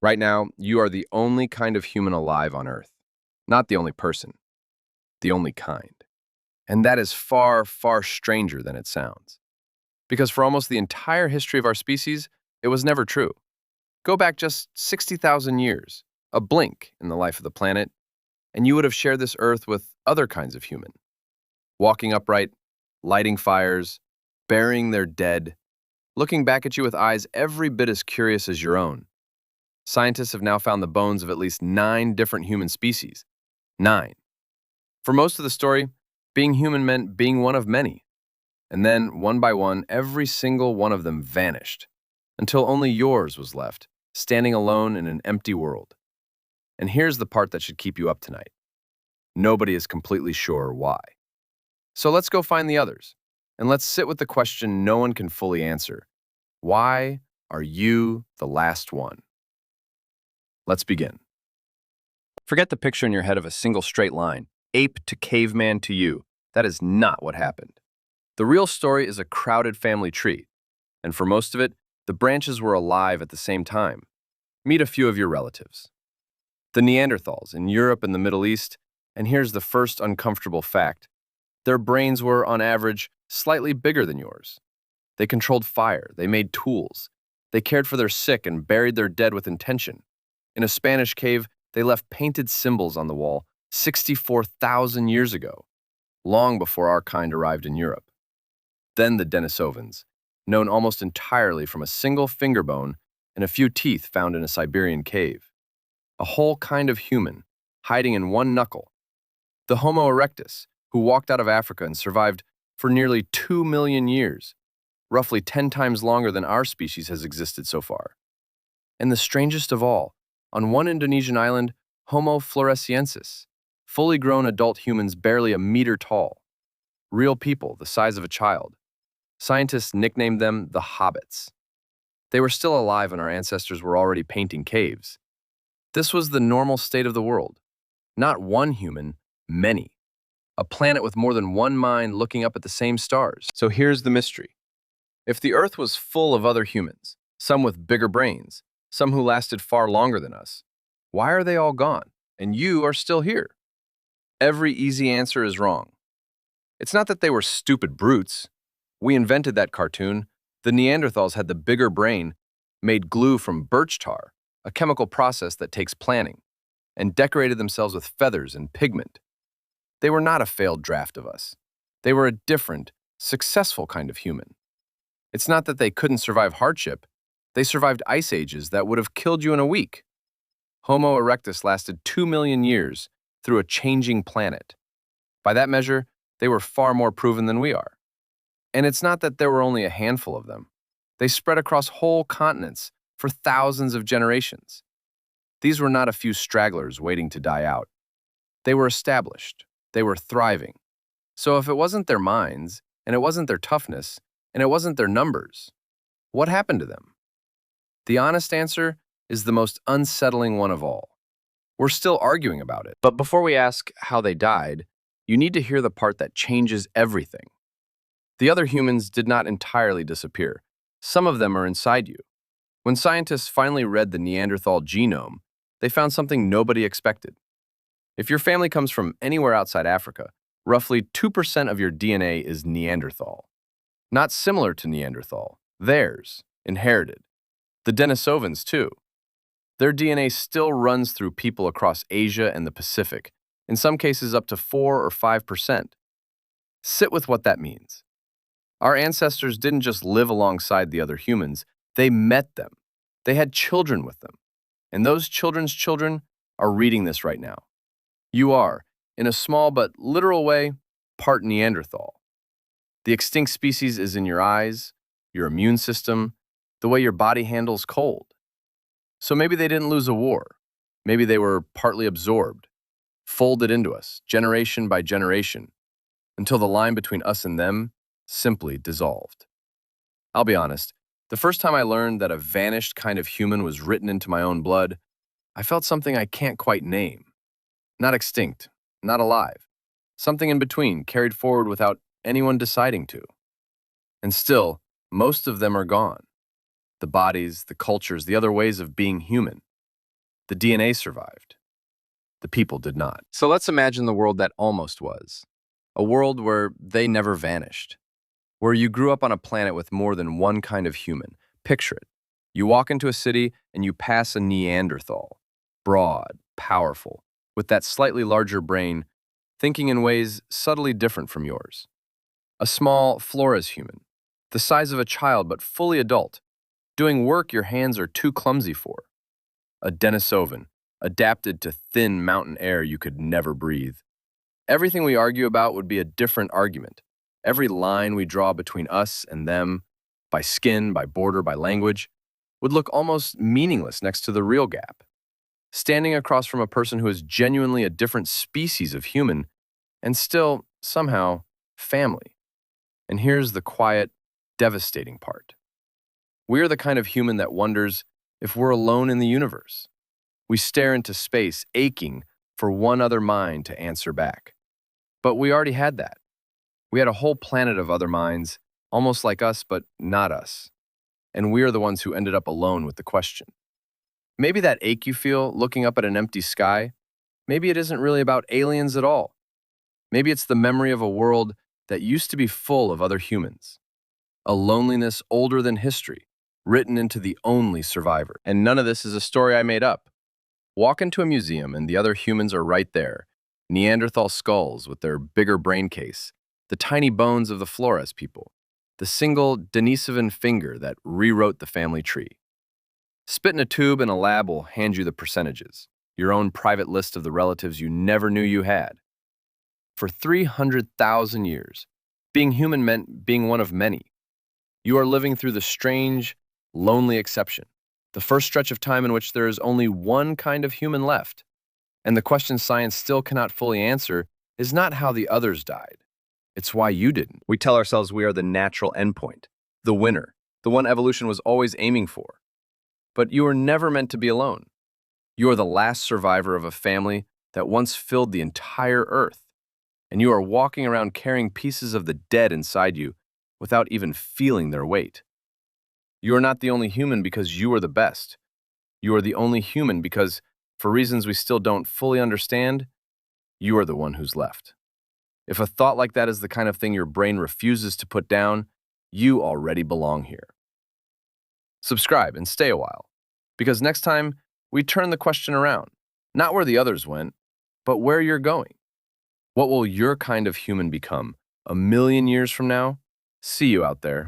Right now, you are the only kind of human alive on Earth. Not the only person, the only kind. And that is far, far stranger than it sounds. Because for almost the entire history of our species, it was never true. Go back just 60,000 years, a blink in the life of the planet, and you would have shared this Earth with other kinds of human. Walking upright, lighting fires, burying their dead, looking back at you with eyes every bit as curious as your own. Scientists have now found the bones of at least 9 different human species. 9. For most of the story, being human meant being one of many. And then, one by one, every single one of them vanished, until only yours was left, standing alone in an empty world. And here's the part that should keep you up tonight. Nobody is completely sure why. So let's go find the others, and let's sit with the question no one can fully answer. Why are you the last one? Let's begin. Forget the picture in your head of a single straight line, ape to caveman to you. That is not what happened. The real story is a crowded family tree, and for most of it, the branches were alive at the same time. Meet a few of your relatives. The Neanderthals in Europe and the Middle East, and here's the first uncomfortable fact. Their brains were, on average, slightly bigger than yours. They controlled fire, they made tools, they cared for their sick and buried their dead with intention. In a Spanish cave, they left painted symbols on the wall 64,000 years ago, long before our kind arrived in Europe. Then the Denisovans, known almost entirely from a single fingerbone and a few teeth found in a Siberian cave. A whole kind of human, hiding in one knuckle. The Homo erectus, who walked out of Africa and survived for nearly 2 million years, roughly 10 times longer than our species has existed so far. And the strangest of all, on one Indonesian island, Homo floresiensis, fully grown adult humans barely a meter tall. Real people the size of a child. Scientists nicknamed them the hobbits. They were still alive when our ancestors were already painting caves. This was the normal state of the world. Not one human, many. A planet with more than one mind looking up at the same stars. So here's the mystery. If the Earth was full of other humans, some with bigger brains, some who lasted far longer than us, why are they all gone, and you are still here? Every easy answer is wrong. It's not that they were stupid brutes. We invented that cartoon. The Neanderthals had the bigger brain, made glue from birch tar, a chemical process that takes planning, and decorated themselves with feathers and pigment. They were not a failed draft of us. They were a different, successful kind of human. It's not that they couldn't survive hardship. They survived ice ages that would have killed you in a week. Homo erectus lasted 2 million years through a changing planet. By that measure, they were far more proven than we are. And it's not that there were only a handful of them. They spread across whole continents for thousands of generations. These were not a few stragglers waiting to die out. They were established. They were thriving. So if it wasn't their minds, and it wasn't their toughness, and it wasn't their numbers, what happened to them? The honest answer is the most unsettling one of all. We're still arguing about it. But before we ask how they died, you need to hear the part that changes everything. The other humans did not entirely disappear. Some of them are inside you. When scientists finally read the Neanderthal genome, they found something nobody expected. If your family comes from anywhere outside Africa, roughly 2% of your DNA is Neanderthal. Not similar to Neanderthal, theirs, inherited. The Denisovans, too. Their DNA still runs through people across Asia and the Pacific, in some cases up to 4 or 5%. Sit with what that means. Our ancestors didn't just live alongside the other humans, they met them. They had children with them. And those children's children are reading this right now. You are, in a small but literal way, part Neanderthal. The extinct species is in your eyes, your immune system, the way your body handles cold. So maybe they didn't lose a war. Maybe they were partly absorbed, folded into us, generation by generation, until the line between us and them simply dissolved. I'll be honest, the first time I learned that a vanished kind of human was written into my own blood, I felt something I can't quite name. Not extinct, not alive. Something in between, carried forward without anyone deciding to. And still, most of them are gone. The bodies, the cultures, the other ways of being human. The DNA survived. The people did not. So let's imagine the world that almost was. A world where they never vanished. Where you grew up on a planet with more than one kind of human. Picture it. You walk into a city and you pass a Neanderthal. Broad, powerful, with that slightly larger brain, thinking in ways subtly different from yours. A small Flores human, the size of a child but fully adult, doing work your hands are too clumsy for. A Denisovan, adapted to thin mountain air you could never breathe. Everything we argue about would be a different argument. Every line we draw between us and them, by skin, by border, by language, would look almost meaningless next to the real gap. Standing across from a person who is genuinely a different species of human, and still, somehow, family. And here's the quiet, devastating part. We're the kind of human that wonders if we're alone in the universe. We stare into space, aching for one other mind to answer back. But we already had that. We had a whole planet of other minds, almost like us, but not us. And we're the ones who ended up alone with the question. Maybe that ache you feel looking up at an empty sky, maybe it isn't really about aliens at all. Maybe it's the memory of a world that used to be full of other humans. A loneliness older than history, written into the only survivor. And none of this is a story I made up. Walk into a museum and the other humans are right there. Neanderthal skulls with their bigger brain case, the tiny bones of the Flores people, the single Denisovan finger that rewrote the family tree. Spit in a tube and a lab will hand you the percentages, your own private list of the relatives you never knew you had. For 300,000 years, being human meant being one of many. You are living through the strange, lonely exception, the first stretch of time in which there is only one kind of human left. And the question science still cannot fully answer is not how the others died. It's why you didn't. We tell ourselves we are the natural endpoint, the winner, the one evolution was always aiming for. But you were never meant to be alone. You are the last survivor of a family that once filled the entire earth. And you are walking around carrying pieces of the dead inside you without even feeling their weight. You are not the only human because you are the best. You are the only human because, for reasons we still don't fully understand, you are the one who's left. If a thought like that is the kind of thing your brain refuses to put down, you already belong here. Subscribe and stay a while, because next time we turn the question around, not where the others went, but where you're going. What will your kind of human become 1,000,000 years from now? See you out there.